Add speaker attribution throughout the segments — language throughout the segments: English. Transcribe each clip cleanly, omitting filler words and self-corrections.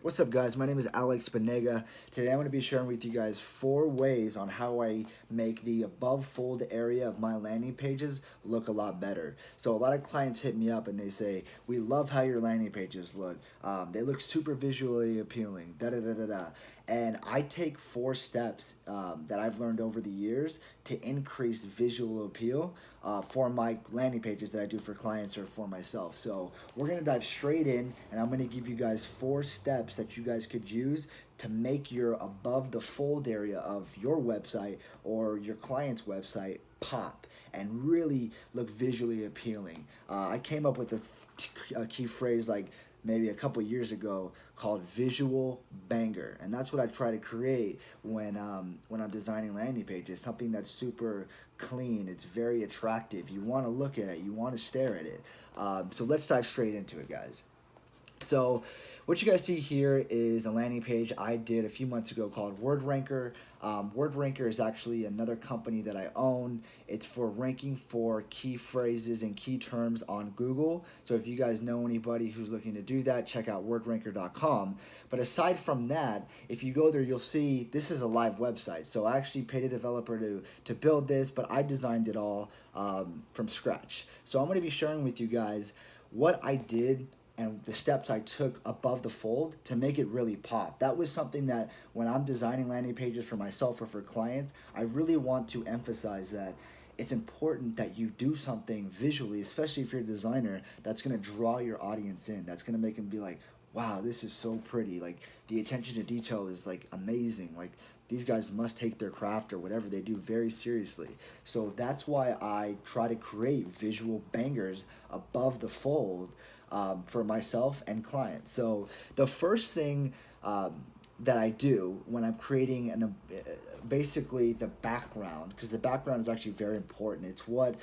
Speaker 1: What's up, guys? My name is Alex Banaga. Today I'm going to be sharing with you guys 4 ways on how I make the above fold area of my landing pages look a lot better. So a lot of clients hit me up and they say, we love how your landing pages look. They look super visually appealing, da da da da da. And I take 4 steps that I've learned over the years to increase visual appeal for my landing pages that I do for clients or for myself. So we're going to dive straight in and I'm going to give you guys 4 steps that you guys could use to make your above the fold area of your website or your client's website pop and really look visually appealing. I came up with a key phrase like maybe a couple years ago called visual banger, and that's what I try to create when I'm designing landing pages. Something that's super clean, it's very attractive. You want to look at it, you want to stare at it. So let's dive straight into it, guys. So what you guys see here is a landing page I did a few months ago called WordRanker. WordRanker is actually another company that I own. It's for ranking for key phrases and key terms on Google. So if you guys know anybody who's looking to do that, check out wordranker.com. But aside from that, if you go there, you'll see this is a live website. So I actually paid a developer to build this, but I designed it all from scratch. So I'm going to be sharing with you guys what I did and the steps I took above the fold to make it really pop. That was something that when I'm designing landing pages for myself or for clients, I really want to emphasize that it's important that you do something visually, especially if you're a designer, that's gonna draw your audience in. That's gonna make them be like, wow, this is so pretty. Like the attention to detail is like amazing. Like these guys must take their craft or whatever they do very seriously. So that's why I try to create visual bangers above the fold for myself and clients. So the first thing that I do when I'm creating basically the background, because the background is actually very important. It's what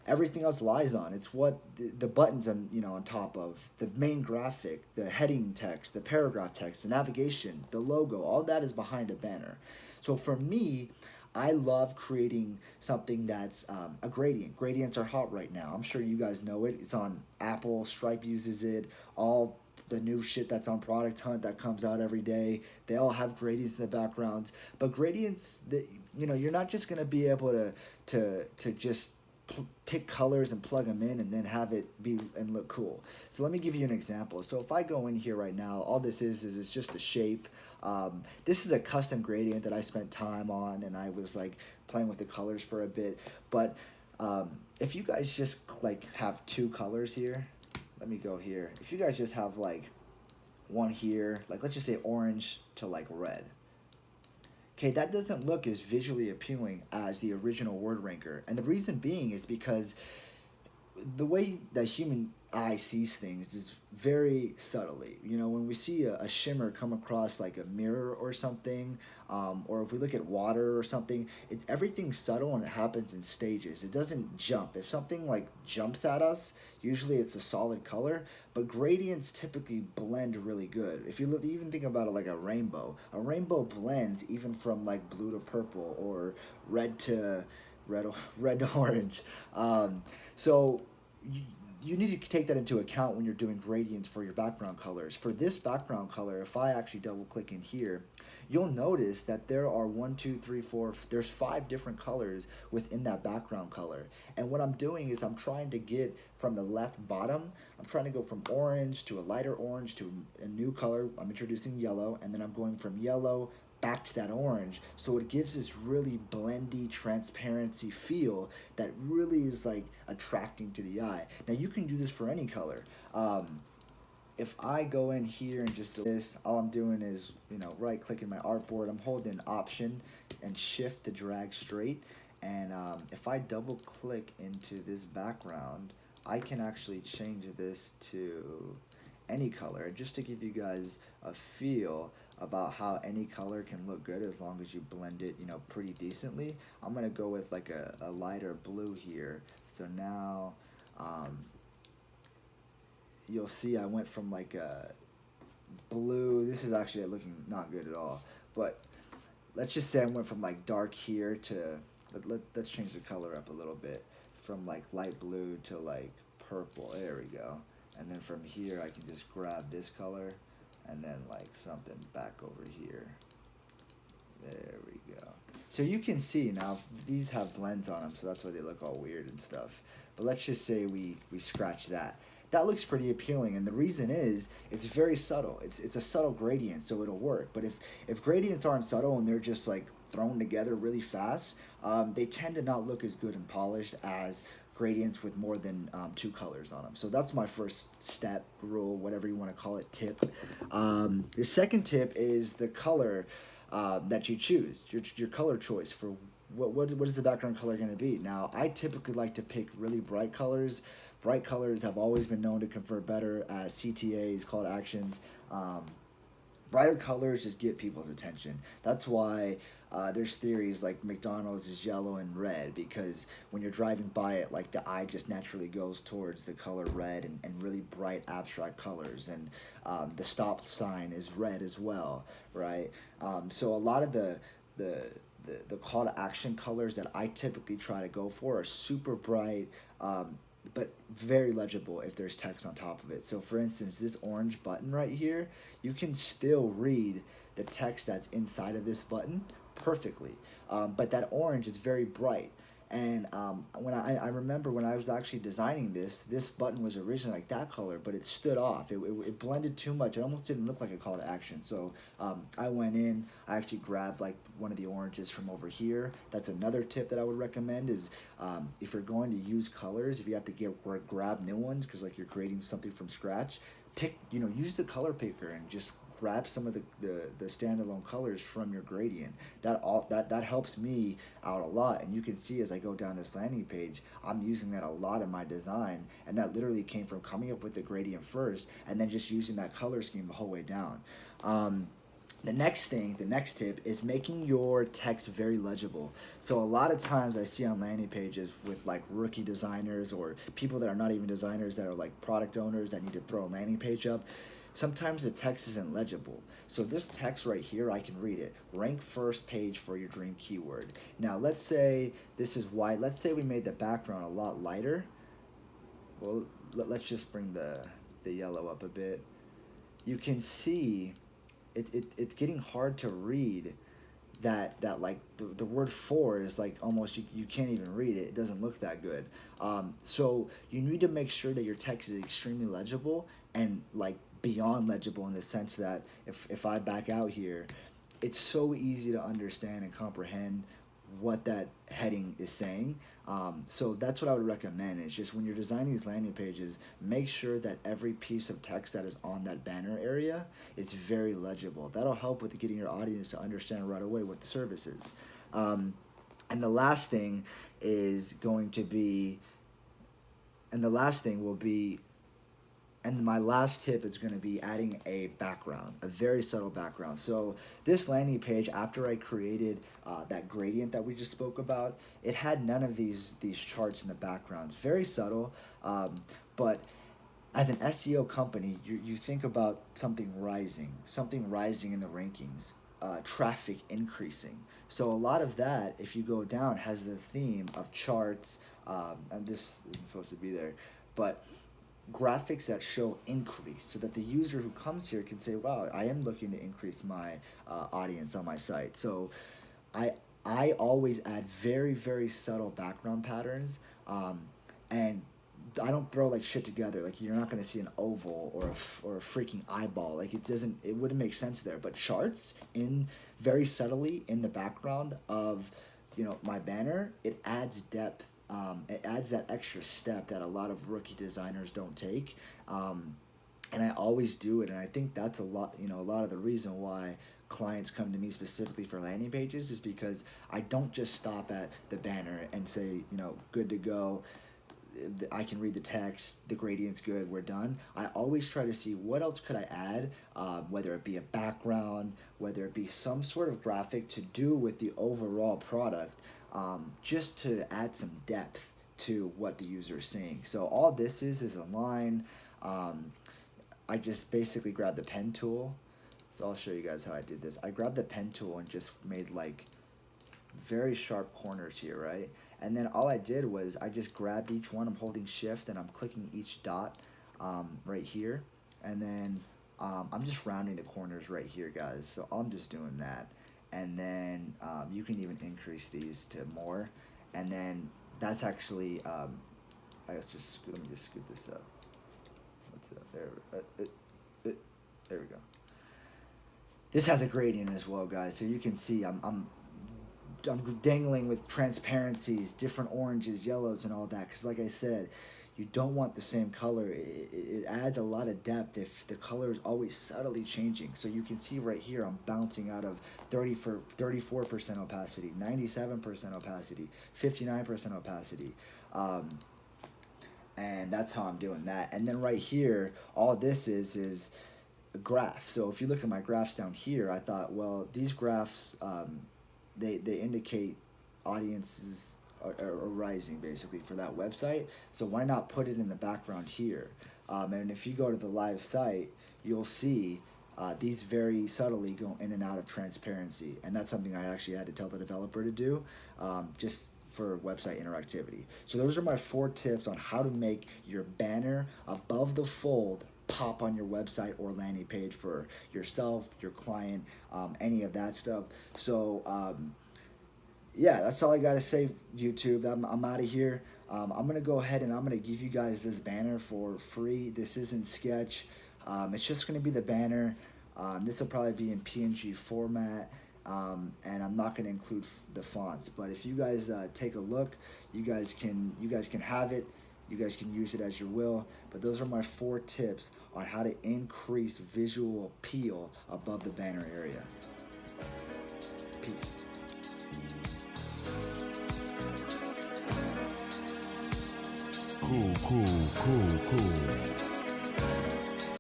Speaker 1: everything else lies on. It's what the buttons on top of the main graphic, the heading text, the paragraph text, the navigation, the logo. All that is behind a banner. So for me, I love creating something that's a gradient. Gradients are hot right now. I'm sure you guys know it. It's on Apple. Stripe uses it. All the new shit that's on Product Hunt that comes out every day, they all have gradients in the backgrounds. But gradients, you're not just gonna be able to just pick colors and plug them in and then have it be and look cool. So let me give you an example. So if I go in here right now, all this is it's just a shape. This is a custom gradient that I spent time on and I was like playing with the colors for a bit. But if you guys just like have 2 colors here, let me go here. If you guys just have like one here, like let's just say orange to like red. Okay, that doesn't look as visually appealing as the original WordRanker. And the reason being is because the way the human eye sees things is very subtly. When we see a shimmer come across like a mirror or something, or if we look at water or something, everything's subtle and it happens in stages. It doesn't jump. If something like jumps at us, usually it's a solid color, but gradients typically blend really good. If you even think about it like a rainbow blends even from like blue to purple or red to orange. So you need to take that into account when you're doing gradients for your background colors. For this background color, if I actually double click in here, you'll notice that there are 1, 2, 3, 4, there's 5 different colors within that background color. And what I'm doing is I'm trying to get from the left bottom, I'm trying to go from orange to a lighter orange to a new color. I'm introducing yellow, and then I'm going from yellow back to that orange, so it gives this really blendy transparency feel that really is like attracting to the eye. Now you can do this for any color. If I go in here and just do this, all I'm doing is right clicking my artboard, I'm holding Option and Shift to drag straight, and if I double click into this background, I can actually change this to any color just to give you guys a feel about how any color can look good as long as you blend it pretty decently. I'm gonna go with like a lighter blue here. So now you'll see I went from like a blue, this is actually looking not good at all, but let's just say I went from like dark here to let's change the color up a little bit, from like light blue to like purple. There we go. And then from here I can just grab this color and then like something back over here. There we go. So you can see now these have blends on them, so that's why they look all weird and stuff. But let's just say we scratch that. That looks pretty appealing, and the reason is it's very subtle. It's a subtle gradient, so it'll work. But if gradients aren't subtle and they're just like thrown together really fast, they tend to not look as good and polished as gradients with more than two colors on them. So that's my first step, rule, whatever you want to call it, tip. The second tip is the color that you choose, your color choice for what is the background color going to be. Now, I typically like to pick really bright colors. Bright colors have always been known to convert better as CTAs, call to actions. Brighter colors just get people's attention. That's why there's theories like McDonald's is yellow and red, because when you're driving by it, like the eye just naturally goes towards the color red and really bright abstract colors. And the stop sign is red as well, right? So a lot of the call to action colors that I typically try to go for are super bright, but very legible if there's text on top of it. So for instance, this orange button right here, you can still read the text that's inside of this button perfectly, but that orange is very bright. And when I remember when I was actually designing this button was originally like that color, but it stood off. It blended too much. It almost didn't look like a call to action. So I went in, I actually grabbed like one of the oranges from over here. That's another tip that I would recommend is if you're going to use colors, if you have to grab new ones, because like you're creating something from scratch, use the color picker and just grab some of the standalone colors from your gradient. That helps me out a lot, and you can see as I go down this landing page, I'm using that a lot in my design, and that literally came from coming up with the gradient first and then just using that color scheme the whole way down. The next tip is making your text very legible. So a lot of times I see on landing pages with like rookie designers or people that are not even designers, that are like product owners that need to throw a landing page up, sometimes the text isn't legible. So this text right here, I can read it. Rank first page for your dream keyword. Now let's say this is white. Let's say we made the background a lot lighter. Well, let's just bring the yellow up a bit. You can see it's getting hard to read that like the word for is like almost you can't even read it. It doesn't look that good. So you need to make sure that your text is extremely legible and like beyond legible, in the sense that if I back out here, it's so easy to understand and comprehend what that heading is saying. So that's what I would recommend. It's just when you're designing these landing pages, make sure that every piece of text that is on that banner area is very legible. That'll help with getting your audience to understand right away what the service is. And the last thing will be, and my last tip is going to be adding a background, a very subtle background. So this landing page, after I created that gradient that we just spoke about, it had none of these charts in the background. Very subtle, but as an SEO company, you think about something rising in the rankings, traffic increasing. So a lot of that, if you go down, has the theme of charts, and this isn't supposed to be there, but graphics that show increase, so that the user who comes here can say, wow, I am looking to increase my audience on my site. So I always add very, very subtle background patterns, and I don't throw like shit together. Like you're not going to see an oval or a freaking eyeball. Like it wouldn't make sense there. But charts in very subtly in the background of my banner, it adds depth. It adds that extra step that a lot of rookie designers don't take, and I always do it. And I think that's a lot of the reason why clients come to me specifically for landing pages, is because I don't just stop at the banner and say, good to go. I can read the text, the gradient's good, we're done. I always try to see what else could I add, whether it be a background, whether it be some sort of graphic to do with the overall product, just to add some depth to what the user is seeing. So all this is a line. I just basically grabbed the pen tool. So I'll show you guys how I did this. I grabbed the pen tool and just made like very sharp corners here, right? And then all I did was I just grabbed each one. I'm holding shift and I'm clicking each dot right here. And then I'm just rounding the corners right here, guys. So I'm just doing that. And then you can even increase these to more. And then that's actually, let me just scoot this up. What's up? There we go. This has a gradient as well, guys. So you can see I'm dangling with transparencies, different oranges, yellows, and all that. Because like I said, you don't want the same color. It adds a lot of depth if the color is always subtly changing. So you can see right here, I'm bouncing out of 34% opacity, 97% opacity, 59% opacity. And that's how I'm doing that. And then right here, all this is a graph. So if you look at my graphs down here, I thought, well, these graphs, they indicate audiences are rising basically for that website. So why not put it in the background here? And if you go to the live site, you'll see these very subtly go in and out of transparency. And that's something I actually had to tell the developer to do, just for website interactivity. So those are my 4 tips on how to make your banner above the fold pop on your website or landing page for yourself, your client, any of that stuff. So yeah, that's all I gotta say, YouTube. I'm out of here. I'm gonna go ahead and I'm gonna give you guys this banner for free. This isn't Sketch. It's just gonna be the banner. This will probably be in PNG format, and I'm not gonna include the fonts. But if you guys take a look, you guys can have it. You guys can use it as you will. But those are my 4 tips on how to increase visual appeal above the banner area. Peace.
Speaker 2: Cool.